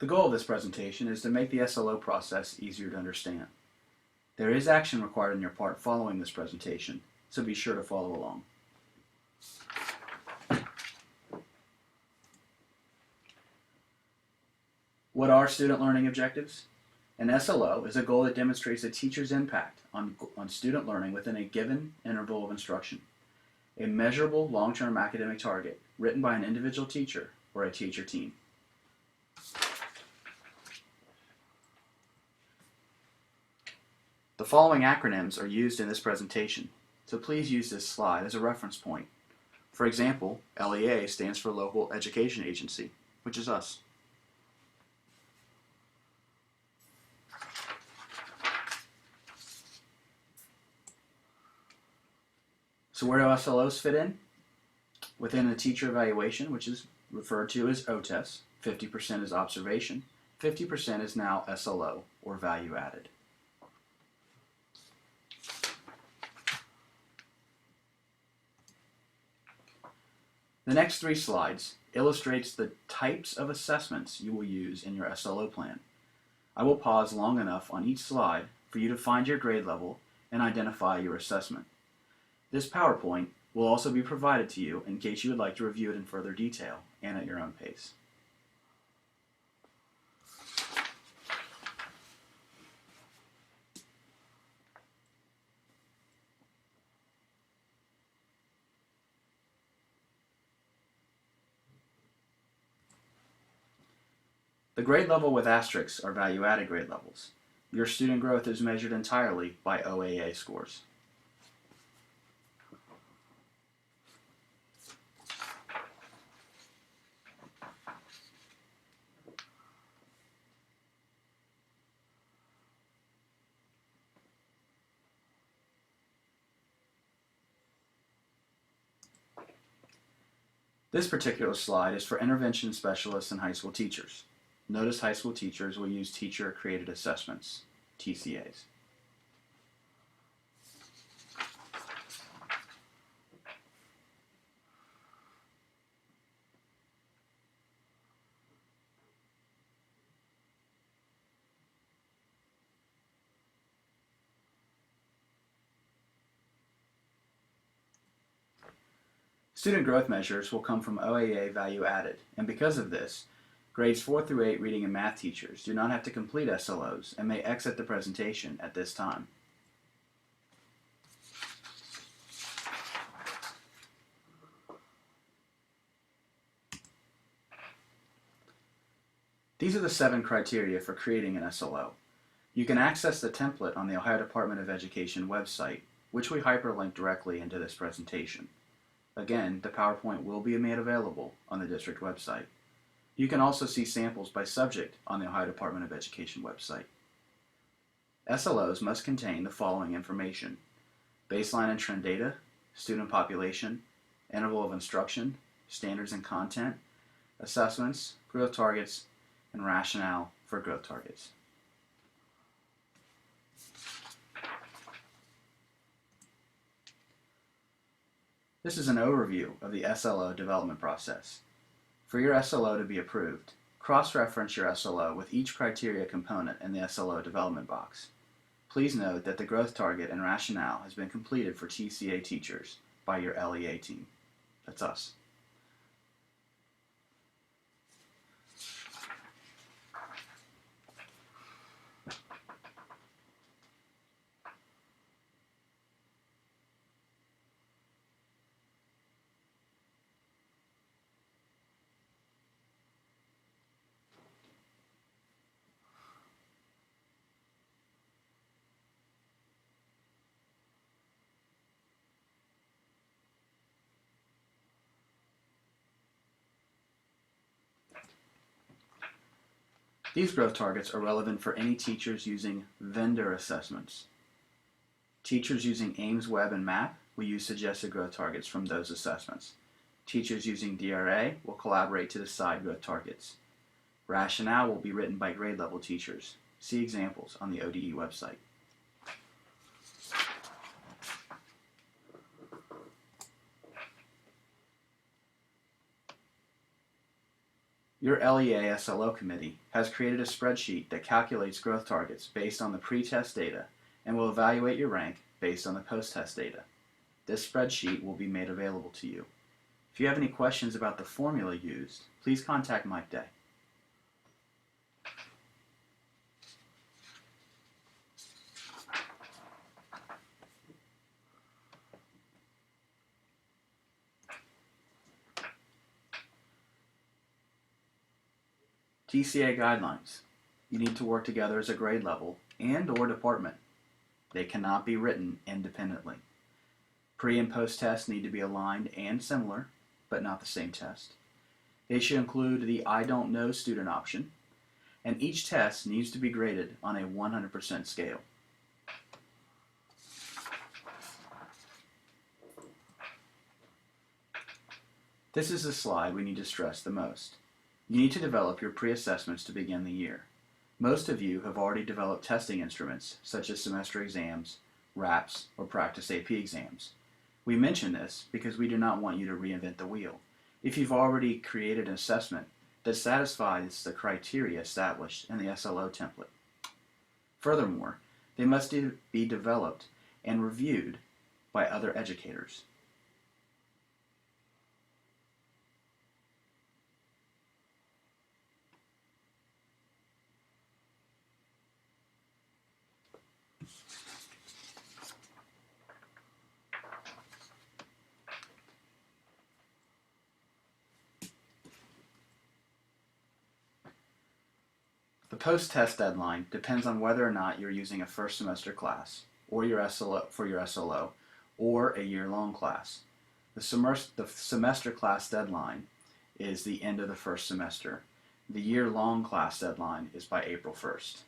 The goal of this presentation is to make the SLO process easier to understand. There is action required on your part following this presentation, so be sure to follow along. What are student learning objectives? An SLO is a goal that demonstrates a teacher's impact on student learning within a given interval of instruction. A measurable long-term academic target written by an individual teacher or a teacher team. The following acronyms are used in this presentation, so please use this slide as a reference point. For example, LEA stands for Local Education Agency, which is us. So where do SLOs fit in? Within the teacher evaluation, which is referred to as OTES, 50% is observation, 50% is now SLO, or value added. The next 3 slides illustrates the types of assessments you will use in your SLO plan. I will pause long enough on each slide for you to find your grade level and identify your assessment. This PowerPoint will also be provided to you in case you would like to review it in further detail and at your own pace. The grade level with asterisks are value-added grade levels. Your student growth is measured entirely by OAA scores. This particular slide is for intervention specialists and high school teachers. Notice high school teachers will use teacher-created assessments, TCAs. Student growth measures will come from OAA value added, and because of this, grades 4 through 8 reading and math teachers do not have to complete SLOs and may exit the presentation at this time. These are the 7 criteria for creating an SLO. You can access the template on the Ohio Department of Education website, which we hyperlink directly into this presentation. Again, the PowerPoint will be made available on the district website. You can also see samples by subject on the Ohio Department of Education website. SLOs must contain the following information: baseline and trend data, student population, interval of instruction, standards and content, assessments, growth targets, and rationale for growth targets. This is an overview of the SLO development process. For your SLO to be approved, cross-reference your SLO with each criteria component in the SLO development box. Please note that the growth target and rationale has been completed for TCA teachers by your LEA team. That's us. These growth targets are relevant for any teachers using vendor assessments. Teachers using Ames, Web, and MAP will use suggested growth targets from those assessments. Teachers using DRA will collaborate to decide growth targets. Rationale will be written by grade level teachers. See examples on the ODE website. Your LEA SLO committee has created a spreadsheet that calculates growth targets based on the pre-test data and will evaluate your rank based on the post-test data. This spreadsheet will be made available to you. If you have any questions about the formula used, please contact Mike Day. TCA guidelines. You need to work together as a grade level and/or department. They cannot be written independently. Pre and post tests need to be aligned and similar, but not the same test. They should include the I don't know student option, and each test needs to be graded on a 100% scale. This is the slide we need to stress the most. You need to develop your pre-assessments to begin the year. Most of you have already developed testing instruments, such as semester exams, RAPs, or practice AP exams. We mention this because we do not want you to reinvent the wheel. If you've already created an assessment that satisfies the criteria established in the SLO template. Furthermore, they must be developed and reviewed by other educators. The post-test deadline depends on whether or not you're using a first semester class or your SLO or a year-long class. The semester class deadline is the end of the first semester. The year-long class deadline is by April 1st.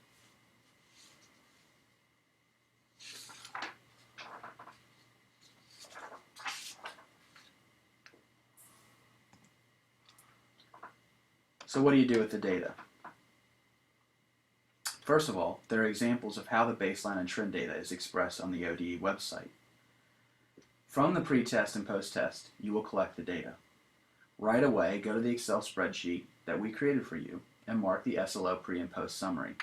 So what do you do with the data? First of all, there are examples of how the baseline and trend data is expressed on the ODE website. From the pre-test and post-test, you will collect the data. Right away, go to the Excel spreadsheet that we created for you and mark the SLO pre and post summary.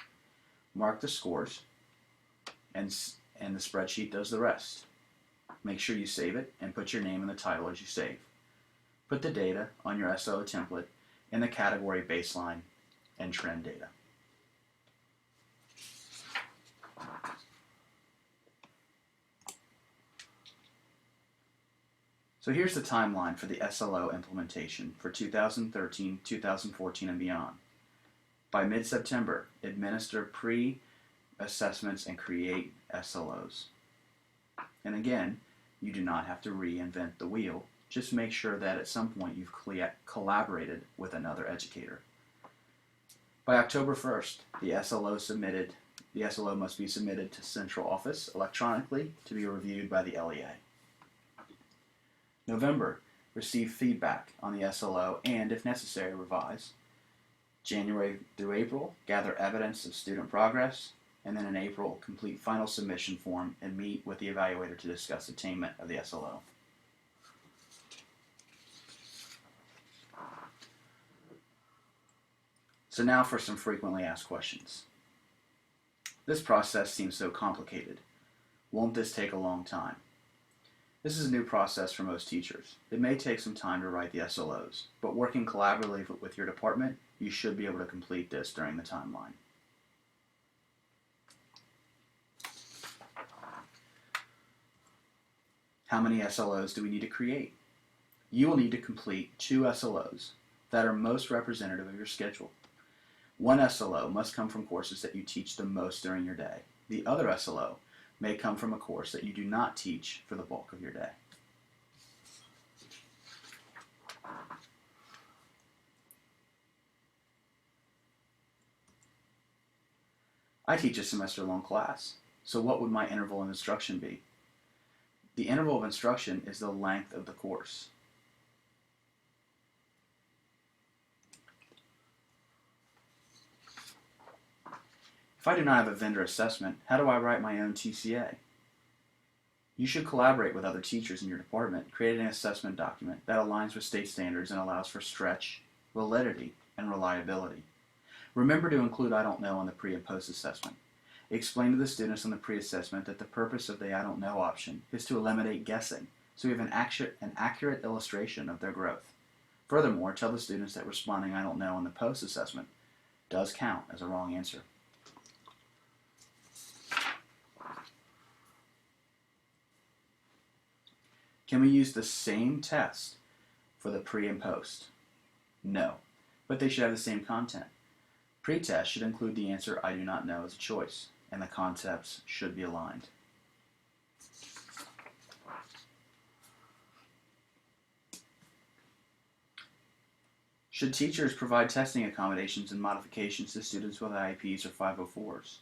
Mark the scores, and the spreadsheet does the rest. Make sure you save it and put your name in the title as you save. Put the data on your SLO template in the category baseline and trend data. So here's the timeline for the SLO implementation for 2013, 2014, and beyond. By mid-September, administer pre-assessments and create SLOs. And again, you do not have to reinvent the wheel. Just make sure that at some point you've collaborated with another educator. By October 1st, the SLO must be submitted to central office electronically to be reviewed by the LEA. November, receive feedback on the SLO and, if necessary, revise. January through April, gather evidence of student progress, and then in April, complete final submission form and meet with the evaluator to discuss attainment of the SLO. So now for some frequently asked questions. This process seems so complicated. Won't this take a long time? This is a new process for most teachers. It may take some time to write the SLOs, but working collaboratively with your department, you should be able to complete this during the timeline. How many SLOs do we need to create? You will need to complete 2 SLOs that are most representative of your schedule. One SLO must come from courses that you teach the most during your day. The other SLO may come from a course that you do not teach for the bulk of your day. I teach a semester-long class, so what would my interval of instruction be? The interval of instruction is the length of the course. If I do not have a vendor assessment, how do I write my own TCA? You should collaborate with other teachers in your department, creating an assessment document that aligns with state standards and allows for stretch, validity, and reliability. Remember to include I don't know on the pre and post assessment. Explain to the students on the pre-assessment that the purpose of the I don't know option is to eliminate guessing, so we have an accurate illustration of their growth. Furthermore, tell the students that responding I don't know on the post assessment does count as a wrong answer. Can we use the same test for the pre and post? No, but they should have the same content. Pre-test should include the answer I do not know as a choice, and the concepts should be aligned. Should teachers provide testing accommodations and modifications to students with IEPs or 504s?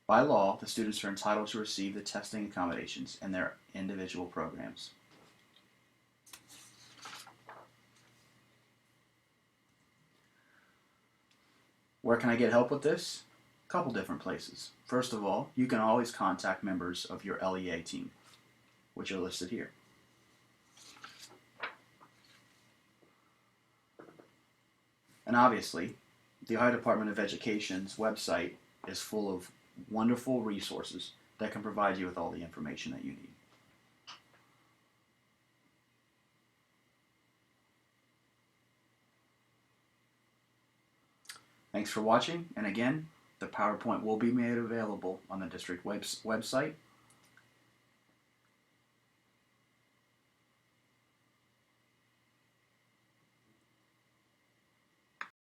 By law, the students are entitled to receive the testing accommodations in their individual programs. Where can I get help with this? A couple different places. First of all, you can always contact members of your LEA team, which are listed here. And obviously, the Ohio Department of Education's website is full of wonderful resources that can provide you with all the information that you need. Thanks for watching, and again, the PowerPoint will be made available on the district website